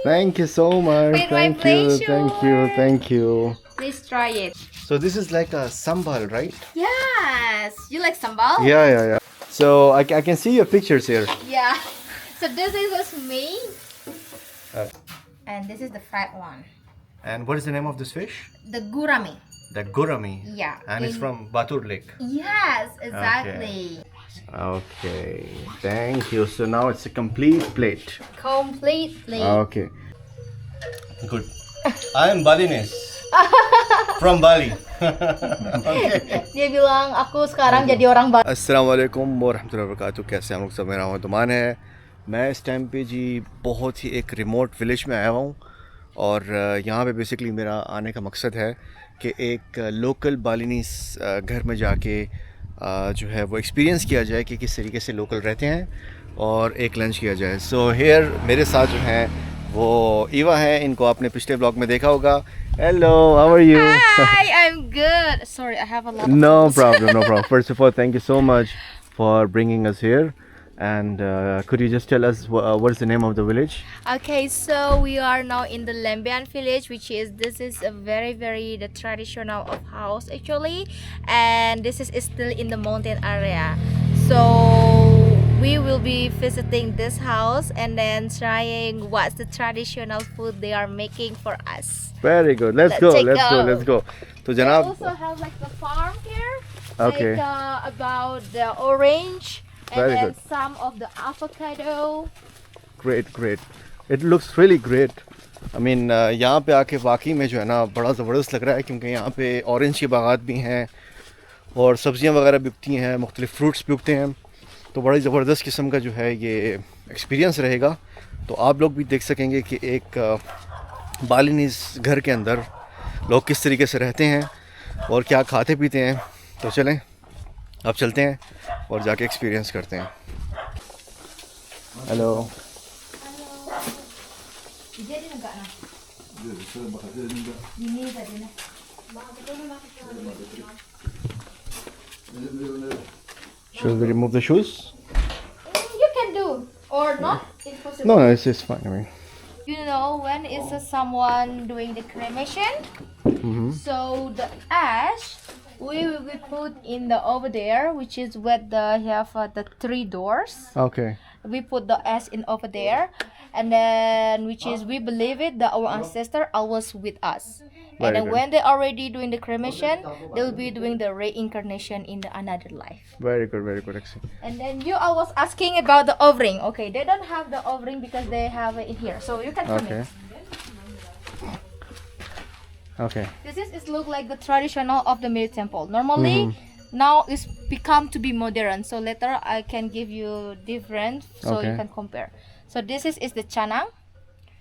Thank you so much. With my Thank you. pleasure. Thank you. Thank you. Please try it. So this is like a sambal, right? Yes. You like sambal? Yeah. So I can see your pictures here. Yeah. So this is what's me. Uh, And this is the fried one. And what is the name of this fish? The gurami. The gurami. Yeah. And it's from Batur Lake. Yes, exactly. Okay. Thank you. So now it's a complete plate. Completely. Okay. Good. I am Balinese. From Bali. Dia bilang aku sekarang jadi orang Bali. अस्सलाम वालेकुम वरहमतुल्लाहि वबरकातुहू। कैसे हम लोग सब? मेरा नाम दुमान है। मैं इस टाइम पे जी बहुत ही एक रिमोट विलेज में आया हूँ और यहाँ पे बेसिकली मेरा आने का मकसद है कि एक लोकल बालिनीस घर में जाके जो है वो एक्सपीरियंस किया जाए कि किस तरीके से लोकल रहते हैं और एक लंच किया जाए। सो हेयर मेरे साथ जो हैं वो ईवा है, इनको आपने पिछले ब्लॉग में देखा होगा। Hello, how are you? Hi, I'm good. Sorry, I have a lot of No calls. problem. First of all, thank you so much for bringing us here. And could you just tell us what is the name of the village? Okay, so we are now in the Lembian village, which is this is a very the traditional of house actually, and this is still in the mountain area. So we will be visiting this house and then trying what's the traditional food they are making for us. Very good. Let's go. तो They जनाब, also have like the farm here, Okay. like about the orange and Very then good. some of the avocado. great. It looks really great. I mean यहाँ पे आके वाकई में जो है ना बड़ा ज़बरदस्त लग रहा है, क्योंकि यहाँ पे ऑरेंज की बागात भी हैं और सब्जियाँ वगैरह बिकती हैं, मुख्तलिफ फ्रूट्स भी उगते हैं। तो बड़ी ज़बरदस्त किस्म का जो है ये एक्सपीरियंस रहेगा। तो आप लोग भी देख सकेंगे कि एक बालिनीज़ घर के अंदर लोग किस तरीके से रहते हैं और क्या खाते पीते हैं। तो चलें अब चलते हैं और जाके एक्सपीरियंस करते हैं। Hello. Should we remove the shoes? You can do or not. It's possible. No, it's fine. I mean, You know when is someone doing the cremation? So the ash we will be put in the over there, which is where the have the three doors. okay. We put the ash in over there, and then which is we believe it that our ancestor always with us. Very And then good. when they already doing the cremation, they'll be doing the reincarnation in the another life. Very good. Excellent. And then you I was asking about the offering. Okay, they don't have the offering because they have it in here. So you can come Okay. in. Okay. This is look like the traditional of the Miri temple. Normally, now it's become to be modern. So later I can give you different so you Okay. can compare. So this is the chana.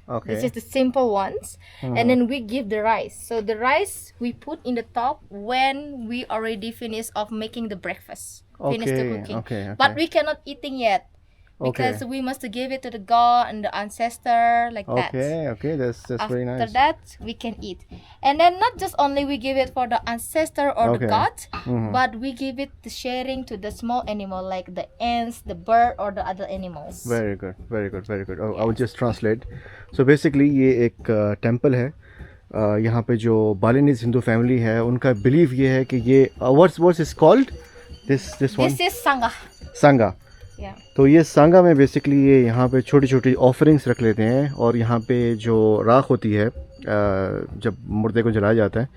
Okay. This is the simple ones, and then we give the rice. So the rice we put in the top when we already finish of making the breakfast, finish the cooking. Okay. But we cannot eating yet because we must give it to the god and the ancestor like that. Okay. That's After very nice. that we can eat, and then not just only we give it for the ancestor or the Okay. god, but we give it the sharing to the small animal like the ants, the bird, or the other animals. Very good. Oh, I will just translate. So basically ये एक temple है। यहाँ पे जो Balinese Hindu family है उनका believe ये है कि ये what's is called this one This is sangha. Sanga. Yeah. तो ये सांगा में बेसिकली ये यहाँ पे छोटी छोटी ऑफरिंग्स रख लेते हैं और यहाँ पे जो राख होती है जब मुर्दे को जलाया जाता है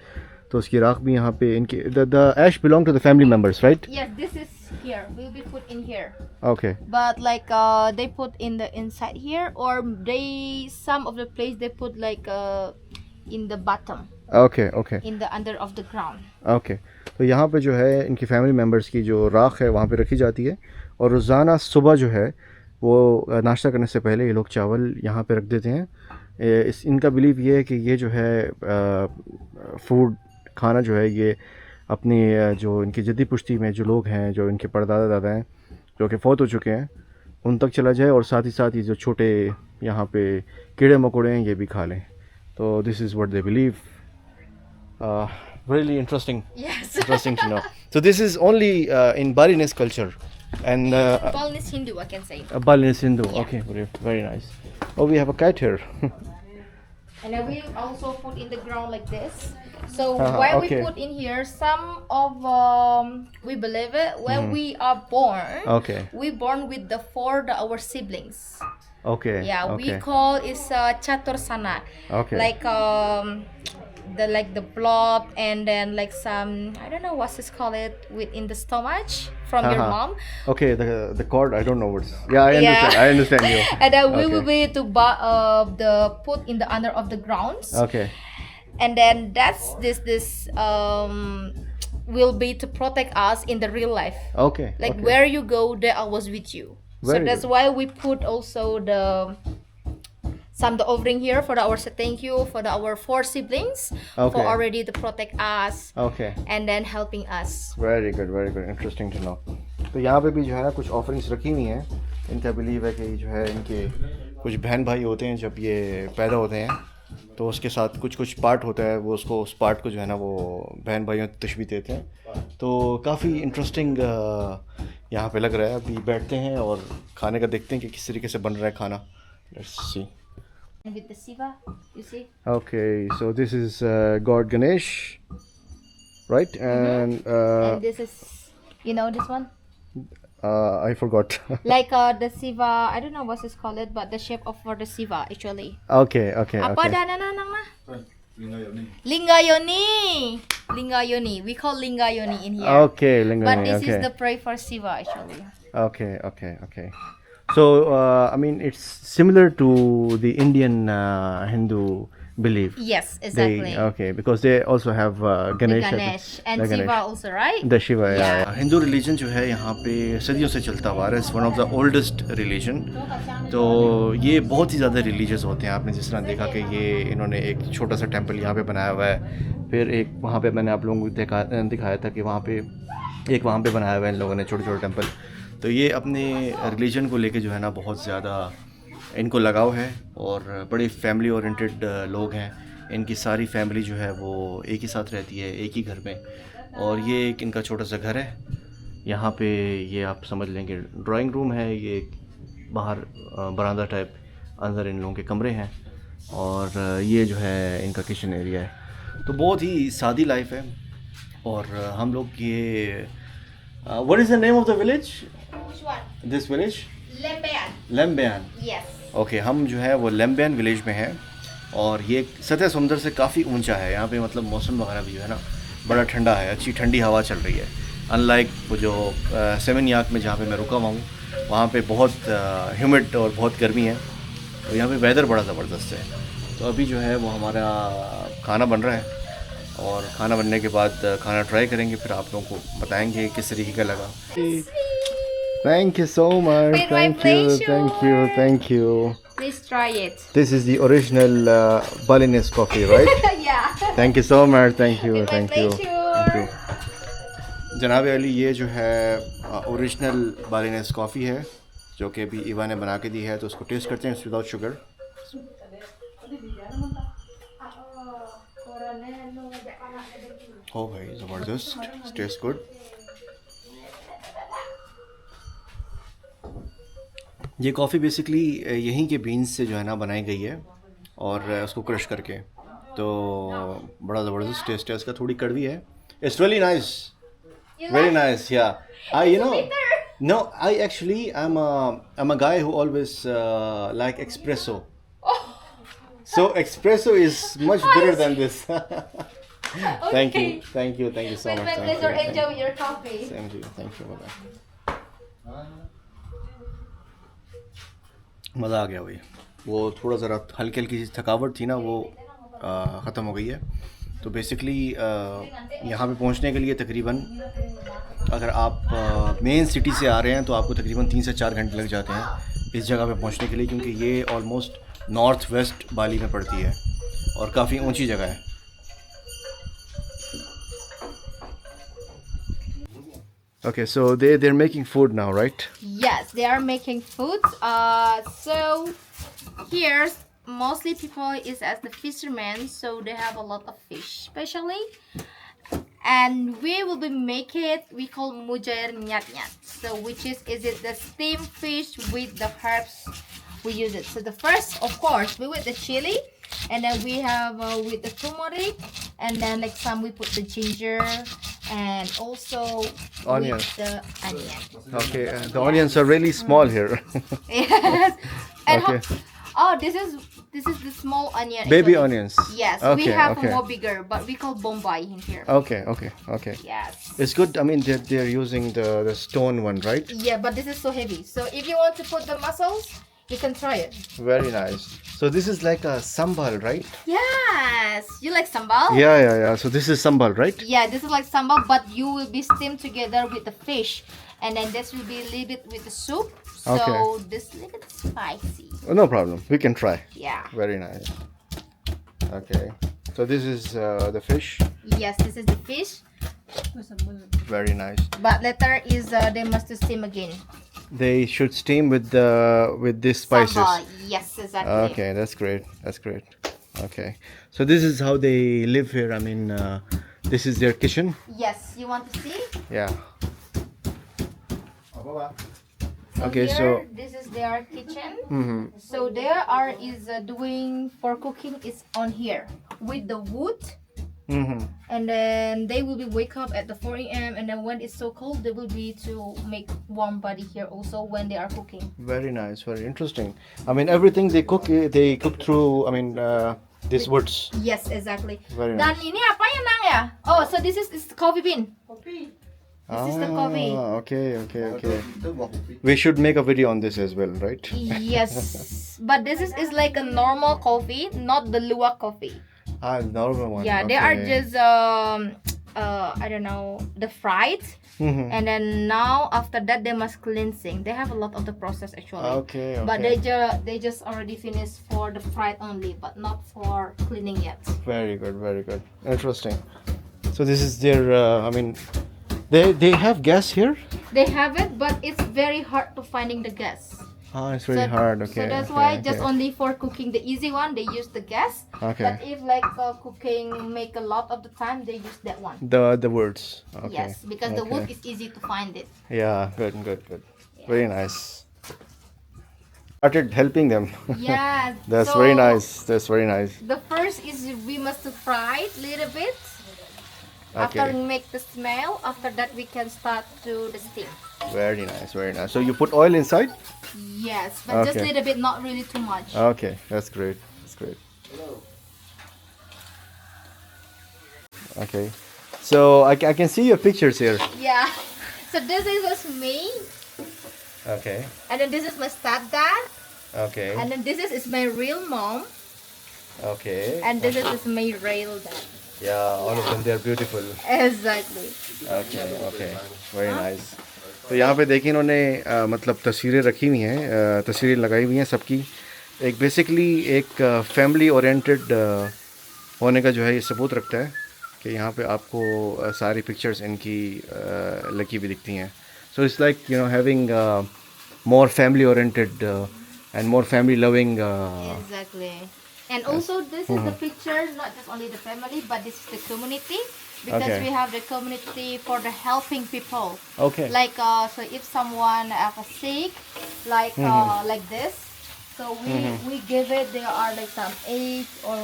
तो उसकी राख भी यहाँ पे इनके the ash belong to the family members, right? Yes, this is here. Will be put in here. Okay. But like they put in the inside here, or they some of the place they put like in the bottom, okay. in the under of the ground. Okay. तो यहाँ पे जो है इनकी family members की जो राख है वहाँ पे रखी जाती है और रोज़ाना सुबह जो है वो नाश्ता करने से पहले ये लोग चावल यहाँ पे रख देते हैं। इनका बिलीव ये है कि ये जो है फूड खाना जो है ये अपनी जो इनकी जद्दी पुश्ती में जो लोग हैं, जो इनके परदादा दादा हैं जो कि फ़ौत हो चुके हैं, उन तक चला जाए और साथ ही ये जो छोटे यहाँ पे कीड़े मकोड़े हैं ये भी खा लें। तो this is what they believe. Really interesting. Yes. Interesting to know. So this is only in Balinese culture and Balinese Hindu, I can say. Balinese Hindu. Yeah. Okay, very nice. Oh, we have a cat here. And then we also put in the ground like this. So Uh-huh, when we okay. put in here, some of we believe it when we are born. Okay. We born with our siblings. Okay. Yeah, we Okay. call is chatursana. Okay. Like the blob and then like some I don't know what's this call it within the stomach from your Uh-huh. mom. Okay, the cord, I don't know what's. Yeah, I understand. Yeah. I understand you. And then we will Okay. be to the put in the under of the grounds. Okay. And then that's this will be to protect us in the real life. Okay. Like okay. where you go, there I was with you. So Very that's good. why we put also the offering here for our thank you for our four siblings Okay. for already to protect us Okay. and then helping us. Very good very good interesting to know. तो यहाँ पे भी जो है ना कुछ offerings रखी हुई हैं। इनका बिलीव है कि जो है इनके कुछ बहन भाई होते हैं जब ये पैदा होते हैं तो उसके साथ कुछ कुछ पार्ट होता है, वो उसको उस पार्ट को जो है ना वो बहन भाइयों को तशबीह देते हैं। तो काफ़ी इंटरेस्टिंग यहाँ पे लग रहा है। अभी बैठते हैं और खाने का देखते हैं कि किस तरीके से बन रहा है खाना। Let's see. And with the Siva, you see? Okay, so this is God Ganesh, right? And And this is, you know, this one? I forgot. Like the Siva, I don't know what it's called, but the shape of for the Siva actually. Okay, okay, Apa okay. dah na? Linga Yoni. We call Linga Yoni in here. Okay, But Lingam. this Okay. is the pray for Siva actually. Okay, okay, okay. So, I mean, it's similar to the Indian Hindu belief. Yes, exactly. Okay, because they also have The Ganesh. Ganesh and the Siva Ganesh. also, right? The Shiva, Yeah. yeah. Hindu religion जो है यहाँ पे सदियों से चलता हुआ है। It's one of the oldest religion. तो ये बहुत ही ज़्यादा रिलीजियस होते हैं। आपने जिस तरह देखा कि ये इन्होंने एक छोटा सा टेंपल यहाँ पे बनाया हुआ है, फिर एक वहाँ पे मैंने आप लोगों को दिखाया था कि वहाँ पे एक वहाँ पे बनाया हुआ है इन लोगों ने छोटे छोटे टेंपल। तो ये अपने रिलीजन को लेके जो है ना बहुत ज़्यादा इनको लगाव है और बड़े फैमिली ओरिएंटेड लोग हैं। इनकी सारी फैमिली जो है वो एक ही साथ रहती है, एक ही घर में। और ये एक इनका छोटा सा घर है। यहाँ पे ये आप समझ लेंगे ड्राइंग रूम है, ये बाहर बरामदा टाइप, अंदर इन लोगों के कमरे हैं और ये जो है इनका किचन एरिया है। तो बहुत ही सादी लाइफ है। और हम लोग ये what is the name of the village, Which one? This village? Lembean. लेम्बियान। Yes. Okay, हम जो है वो लेम्बियान विलेज में हैं और ये सतह समुंदर से काफ़ी ऊंचा है। यहाँ पे मतलब मौसम वगैरह भी जो है ना बड़ा ठंडा है, अच्छी ठंडी हवा चल रही है। अनलाइक वो जो सेमनयाक में जहाँ पे मैं रुका हुआ हूँ, वहाँ पे बहुत ह्यूमिड और बहुत गर्मी है। तो यहाँ पे वेदर बड़ा ज़बरदस्त है। तो अभी जो है वो हमारा खाना बन रहा है और खाना बनने के बाद खाना ट्राई करेंगे, फिर आप लोगों को बताएंगे किस तरीके का लगा। Thank you so much. With my pleasure. Thank you. Please try it. This is the original Balinese coffee, right? Yeah. Thank you so much. Thank you. With my Thank you. pleasure. Thank you. जनाब अली, ये जो है original बालिनेस coffee है जो कि अभी ईवा ने बना के दी है। तो उसको टेस्ट करते हैं विदाउट शुगर। ओ भाई ज़बरदस्त, टेस्ट गुड। ये कॉफ़ी बेसिकली यहीं के बीन्स से जो है ना बनाई गई है और उसको क्रश करके। तो बड़ा ज़बरदस्त टेस्ट है इसका, थोड़ी कड़वी है। It's really nice, very nice. या I you know no I actually I'm a guy who always like espresso. So espresso is much better than this. Thank you so With my much. Thank pleasure. you. Enjoy your coffee. Same to you. Thank you. Bye-bye. मज़ा आ गया भाई। वो थोड़ा ज़रा हल्की हल्की थकावट थी ना, वो ख़त्म हो गई है। तो बेसिकली यहाँ पे पहुँचने के लिए तकरीबन अगर आप मेन सिटी से आ रहे हैं तो आपको तकरीबन 3 से 4 घंटे लग जाते हैं इस जगह पे पहुँचने के लिए, क्योंकि ये ऑलमोस्ट नॉर्थ वेस्ट बाली में पड़ती है और काफ़ी ऊंची जगह है। Okay, so they're making food now, right? Yes, they are making food. So here mostly people is as the fishermen, so they have a lot of fish, especially. And we will be making it. We call mujair nyat nyat. So which is it the steamed fish with the herbs we use it. So the first, of course, we with the chili, And then we have with the turmeric, and then like some we put the ginger, and also Onion. with the onion. Okay, the onions are really small here. Yes. And Okay. oh, this is the small onion. Baby actually. onions. Yes, we Okay, have okay. more bigger, but we call Bombay in here. Okay, okay, okay. Yes. It's good. I mean, they're using the stone one, right? Yeah, but this is so heavy. So if you want to put the mussels, you can try it. Very nice. So this is like a sambal, right? Yes. You like sambal? Yeah. So this is sambal, right? Yeah, this is like sambal, but you will be steamed together with the fish, and then this will be a little bit with the soup. So Okay. this little bit spicy. Oh, no problem. We can try. Yeah. Very nice. Okay. So this is the fish. Yes, this is the fish. Very nice. But later is they must steam again. They should steam with these spices. Sambal. Yes, exactly. Okay, that's great. That's great. Okay. So this is how they live here. I mean, this is their kitchen. Yes, you want to see? Yeah. So Okay, here, so- this is their kitchen. Mm-hmm. So there are is doing for cooking is on here with the wood, Mm-hmm. and then they will be wake up at the 4 a.m. and then when it's so cold they will be to make warm body here also when they are cooking. Very nice. Very interesting. I mean, everything they cook through. I mean, these woods. Yes, exactly. Very Dan nice. ini apa ya Nang ya? Oh, so this is coffee bean. This is the coffee. Okay. We should make a video on this as well, right? Yes, but this is like a normal coffee, not the luwak coffee. Ah, normal one. Yeah, they are just I don't know, the fried, Mhm. and then now after that they must cleansing. They have a lot of the process actually. Okay. But they just already finished for the fried only, but not for cleaning yet. Very good. Very good. Interesting. So this is their. I mean, they have gas here. They have it, but it's very hard to finding the gas. Ah, it's very hard. Okay. So that's okay, why just okay. only for cooking the easy one they use the gas. Okay. But if like cooking make a lot of the time they use that one. The words. Okay. Yes, because the wood okay. is easy to find it. Yeah. Good. Very nice. Started helping them. Yeah. That's so very nice. That's very nice. The first is we must fry it little bit. After Okay. make the smell, after that we can start to the steam. Very nice. Very nice. So you put oil inside? Yes, but just Okay. little bit, not really too much. Okay. That's great. That's great. Okay. So I can see your pictures here. Yeah. So this is me, Okay. and then this is my stepdad, Okay. and then this is my real mom, Okay. and this is my real dad. Yeah, all of them, they're beautiful. Exactly. Okay. Very nice. तो यहाँ पे देखिए इन्होंने मतलब तस्वीरें रखी हुई हैं, तस्वीरें लगाई हुई हैं सबकी. एक बेसिकली एक फैमिली ओरिएंटेड होने का जो है ये सबूत रखता है कि यहाँ पे आपको सारी पिक्चर्स इनकी लगी हुई दिखती हैं. So it's like having more family oriented and more family loving. Exactly. And also this is the picture, not just only the family, but this is the community, because Okay. we have the community for the helping people. Okay. Like so if someone sick, like like this, so we give it. There are like some eggs or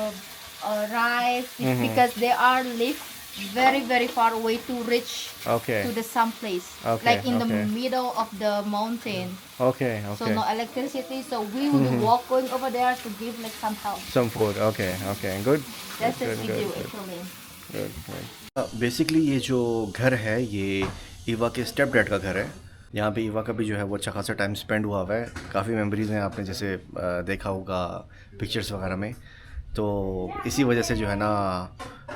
rice, because they are live very far away to reach Okay. to the some place, Okay, like in the okay. middle of the mountain. Okay. So no electricity, so we will walk going over there to give like some help. Some food. Okay. Good. That's Good, what we good, do good. actually. Basically ये जो घर है ये ईवा के step dad का घर है. यहाँ पे ईवा का भी जो है वो अच्छा खासा टाइम स्पेंड हुआ है. काफ़ी मेमोरीज हैं, आपने जैसे देखा होगा पिक्चर्स वगैरह में. तो इसी वजह से जो है ना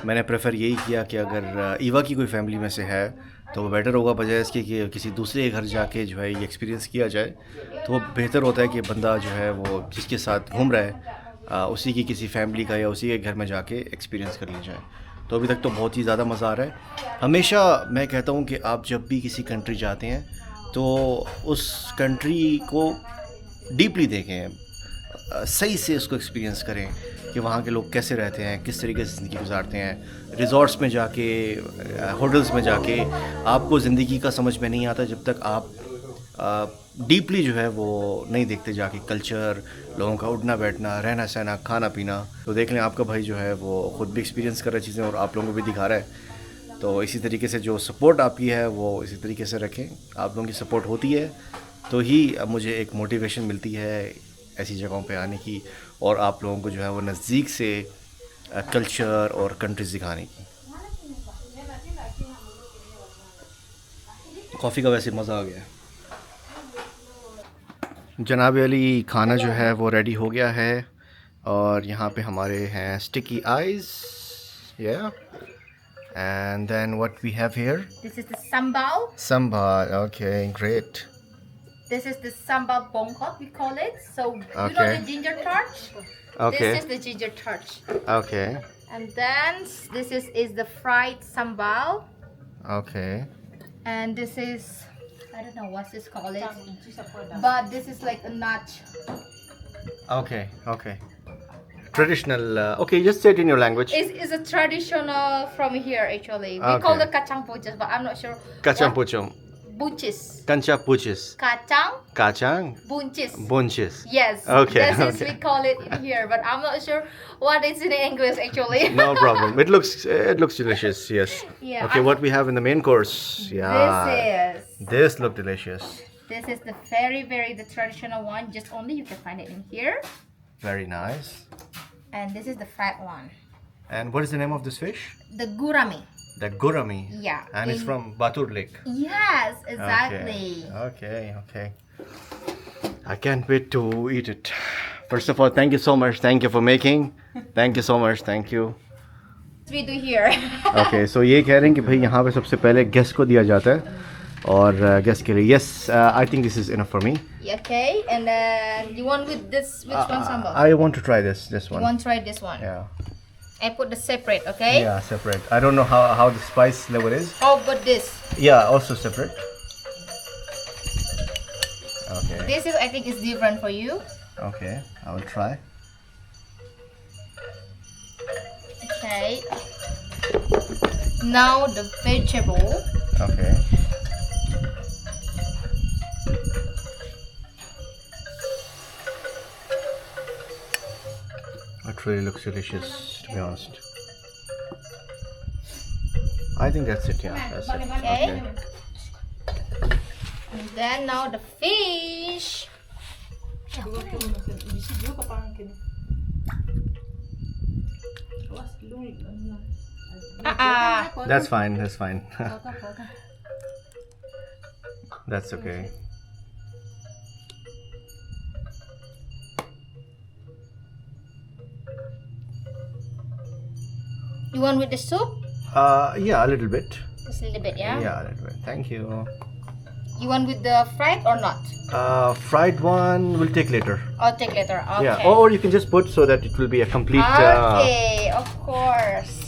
मैंने प्रेफर यही किया कि अगर ईवा की कोई फैमिली में से है तो वो बेटर होगा बजाय इसके कि किसी दूसरे के घर जाके जो है ये एक्सपीरियंस किया जाए. तो वो बेहतर होता है कि बंदा जो है वो जिसके साथ घूम रहा है उसी की किसी फैमिली का या उसी के घर में जाके एक्सपीरियंस कर ली जाए. तो अभी तक तो बहुत ही ज़्यादा मज़ा आ रहा है. हमेशा मैं कहता हूँ कि आप जब भी किसी कंट्री जाते हैं तो उस कंट्री को डीपली देखें, सही से उसको एक्सपीरियंस करें कि वहाँ के लोग कैसे रहते हैं, किस तरीके से ज़िंदगी गुजारते हैं. रिज़ॉर्ट्स में जाके, होटल्स में जाके आपको ज़िंदगी का समझ में नहीं आता जब तक आप डीपली जो है वो नहीं देखते जाके कल्चर, लोगों का उठना बैठना, रहना सहना, खाना पीना। तो देख लें आपका भाई जो है वो ख़ुद भी एक्सपीरियंस कर रहा है चीज़ें और आप लोगों को भी दिखा रहा है। तो इसी तरीके से जो सपोर्ट आपकी है वो इसी तरीके से रखें। आप लोगों की सपोर्ट होती है तो ही मुझे एक मोटिवेशन मिलती है ऐसी जगहों पे आने की और आप लोगों को जो है वो नज़दीक से कल्चर और कंट्रीज़ दिखाने की। कॉफ़ी का वैसे मज़ा आ गया है। जनाब अली खाना जो है वो रेडी हो गया है और यहाँ पे हमारे हैं स्टिकी आइज़, या and then what we have here, This is the sambal. संभार। Okay great. This is the sambal bongkok, we call it. So you know Okay. the ginger torch? Okay. This is the ginger torch. Okay And then this is the fried sambal. Okay And this is, I don't know what this called it. But this is like a nut. Okay okay traditional. Okay just say it in your language. It's a traditional from here actually. We Okay. call it kacang puchis, but I'm not sure. Kacang what- puchong, Buncis. kancha puchis, Kacang kacang buncis. bunches. Yes. Okay, This is okay. we call it in here, but I'm not sure what it's in English actually. No problem. It looks delicious. Yes. Yeah, Okay, what we have in the main course? Yeah. This This look delicious. is the very the traditional one. Just only you can find it in here. Very nice. And this is the fried one. And what is the name of this fish? The gurami. The gurami. Yeah. And it's in- from Batur Lake. Yes, exactly. Okay. Okay. I can't wait to eat it. First of all, thank you so much. Thank you for making. Thank you so much. Thank you. We do here. Okay, so ये कह रहे हैं कि भाई यहाँ पे सबसे पहले गेस्ट को दिया जाता है और गेस्ट के लिए yes, I think this is enough for me. Okay, and then you want with this which one sambal? I want to try this You one. want to try this one? Yeah. I put the separate, okay? Yeah, separate. I don't know how the spice level is. How about this? Yeah, also separate. Okay. This is I think is different for you. Okay, I will try. Okay. Now the vegetable. Okay. It really looks delicious, to be honest. I think that's it, yeah. That's it. Okay. And then now the fish. That's fine, that's fine. That's okay. You want with the soup? Yeah, a little bit. Just a little bit, yeah? Yeah, a little bit. Thank you. You want with the fried or not? Fried one we'll take later. I'll take later. Okay. Yeah, or you can just put so that it will be a complete. Okay, of course.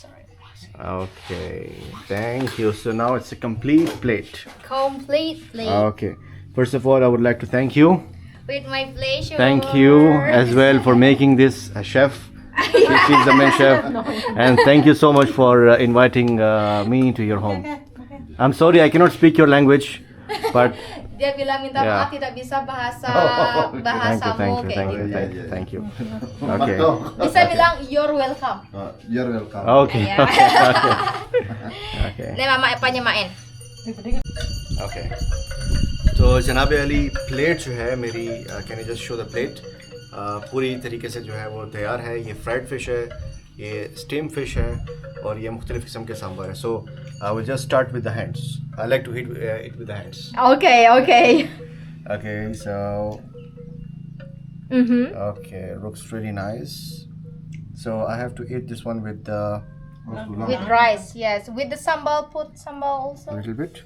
Sorry. Okay, thank you. So now it's a complete plate. Completely. Okay. First of all, I would like to thank you. With my pleasure. Thank you as well for making this a chef. She's the main chef. And thank you so much for inviting me to your home. I'm sorry I cannot speak your language, but Dia bilang minta Yeah. maaf tidak bisa bahasa thank bahasamu you, kayak thank you, gitu. thank you. Okay. Bisa bilang you're welcome. You're welcome. Okay. Yeah. Okay. Nih mama panyamain. Okay. तो जनाब Ali plate जो है मेरी can you just show the plate पूरी तरीके से जो है वो तैयार है। ये फ्राइड फ़िश है, ये स्टीम फ़िश है और ये मुख्तलिफ़ किस्म के सांभर है। So I will just start with the hands. I like to heat it with the hands. Okay, okay. Okay, so Mhm. okay, looks really nice. So I have to eat this one with With rice, yes. With the sambal, put sambal a also. little bit.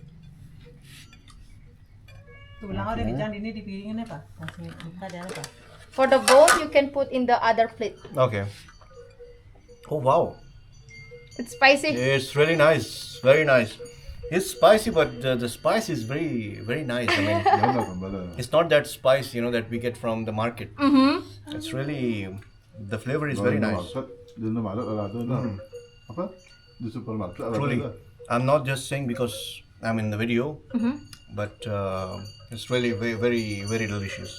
For the bone, you can put in the other plate. Okay. Oh wow, It's spicy. it's really nice, very nice. It's spicy, but the spice is very nice. I mean, it's not that spice, you know, that we get from the market. Mm-hmm. It's really, the flavor is very nice. Doon na malot, doon na. Apa? do supermercado. Truly, I'm not just saying because I'm in the video, but it's really very, very, very delicious.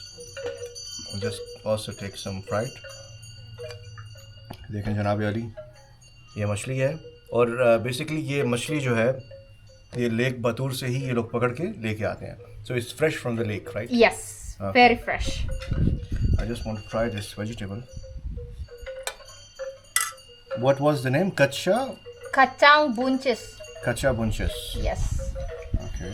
I'll just also take some fried. देखें जनाब अली, ये मछली है और basically ये मछली जो है ये लेक बतूर से ही ये लोग पकड़ के लेके आते हैं. So it's fresh from the lake, right? Yes, very fresh. I just want to try this vegetable. What was the name? Kacang buncis. Kacha bunches. Yes. Okay.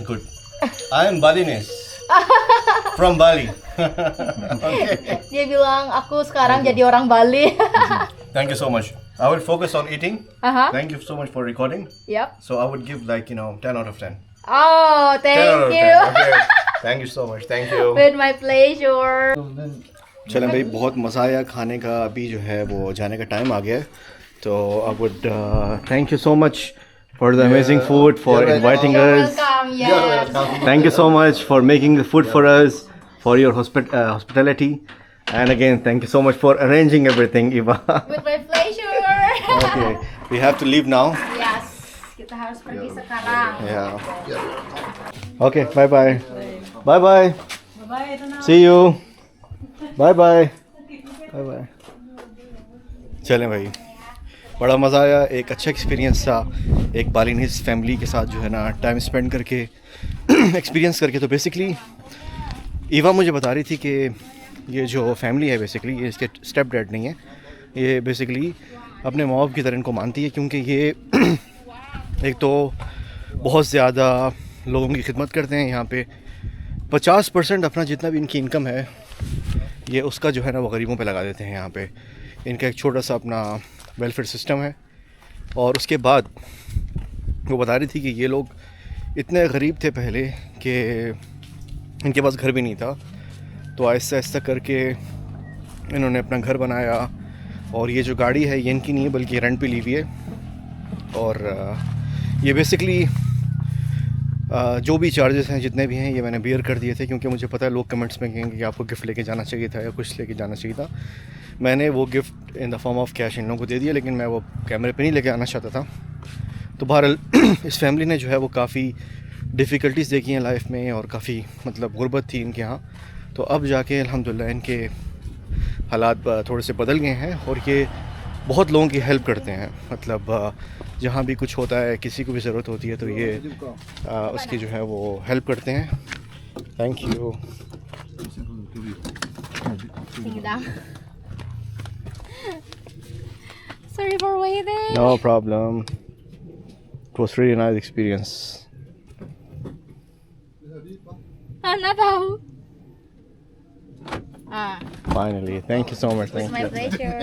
Good. I am Balinese. From Bali. Okay. Dia bilang aku sekarang jadi orang Bali. Thank you so much. I will focus on eating. Thank you so much for recording. Yep. So I would give 10 out of 10. Oh, 10 out of thank 10. you. Okay. Thank you so much. Thank you. With my pleasure. चलें भाई, बहुत मज़ा आया खाने का. अभी जो है वो जाने का टाइम आ गया है. तो I would thank you so much for the amazing food, for inviting us. Welcome. Yes. Thank you so much for making the food for us, for your hospitality. And again, thank you so much for arranging everything, Eva. With my pleasure. Okay, we have to leave now. Yes. Kita harus pergi sekarang. Yeah. Okay, bye-bye. Bye-bye. See you. Bye-bye. Bye-bye. चलें भाई, बड़ा मज़ा आया. एक अच्छा experience था एक Balinese family के साथ जो है ना टाइम स्पेंड करके एक्सपीरियंस करके. तो बेसिकली ईवा मुझे बता रही थी कि ये जो फैमिली है बेसिकली ये इसके स्टेप डैड नहीं है, ये बेसिकली अपने माँ बाप की तरह इनको मानती है, क्योंकि ये एक तो बहुत ज़्यादा लोगों की खिदमत करते हैं. यहाँ पे 50% अपना जितना भी इनकी इनकम है ये उसका जो है ना वो गरीबों पे लगा देते हैं. यहाँ पे इनका एक छोटा सा अपना वेलफेयर सिस्टम है. और उसके बाद वो बता रही थी कि ये लोग इतने गरीब थे पहले कि इनके पास घर भी नहीं था. तो आहिस्ता आहिस्ता करके इन्होंने अपना घर बनाया. और ये जो गाड़ी है ये इनकी नहीं है बल्कि रेंट पे ली हुई है. और ये बेसिकली जो भी चार्जेस हैं जितने भी हैं ये मैंने बियर कर दिए थे, क्योंकि मुझे पता है लोग कमेंट्स में कहेंगे कि आपको गिफ्ट लेके जाना चाहिए था या कुछ लेके जाना चाहिए था. मैंने वो gift in the form of cash in लोगों को दे दिया, लेकिन मैं वो कैमरे पे नहीं लेके आना चाहता था. तो बहरहाल इस फैमिली ने जो है वो काफ़ी डिफ़िकल्टीज़ देखी हैं लाइफ में और काफ़ी मतलब गुर्बत थी इनके यहाँ. तो अब जाके अल्हम्दुलिल्लाह इनके हालात थोड़े से बदल गए हैं और ये बहुत लोगों की हेल्प करते हैं. मतलब जहाँ भी कुछ होता है, किसी को भी ज़रूरत होती है तो ये उसकी जो है वो हेल्प करते हैं. Thank you. Sorry for waiting. No problem. It was really nice experience. Ana tahu. Finally, thank you so much. It's Thank my you. pleasure.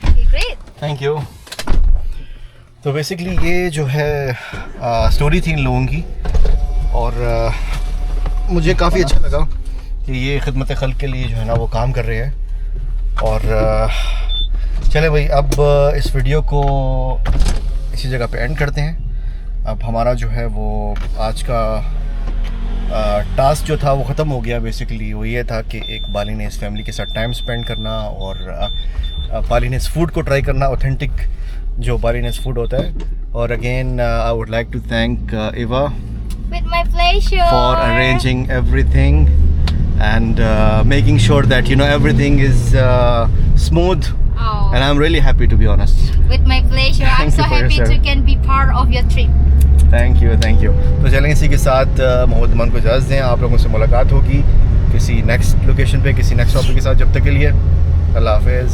Okay, great. Thank you. तो बेसिकली ये जो है स्टोरी थी इन लोगों की. और मुझे काफ़ी अच्छा लगा कि ये खिदमत खल्क के लिए जो है ना वो काम कर रहे हैं. और चले भाई, अब इस वीडियो को इसी जगह पे एंड करते हैं. अब हमारा जो है वो आज का टास्क जो था वो ख़त्म हो गया. बेसिकली वो ये था कि एक बालिनीज फैमिली के साथ टाइम स्पेंड करना और बालिनीज फूड को ट्राई करना, ऑथेंटिक जो बालिनीज फूड होता है. और again I would like to thank Eva With my pleasure. for arranging everything and making sure that everything is smooth. Oh. And I'm really happy, to be honest. With my pleasure. I'm Thank so you for happy your to service. can be part of your trip. Thank you. तो चलें इसी के साथ मोहम्मद अमान को इजाज़त दें. आप लोगों से मुलाकात होगी किसी नेक्स्ट लोकेशन पे, किसी नेक्स्ट टॉपिक के साथ. जब तक के लिए अल्लाह हाफ़िज़.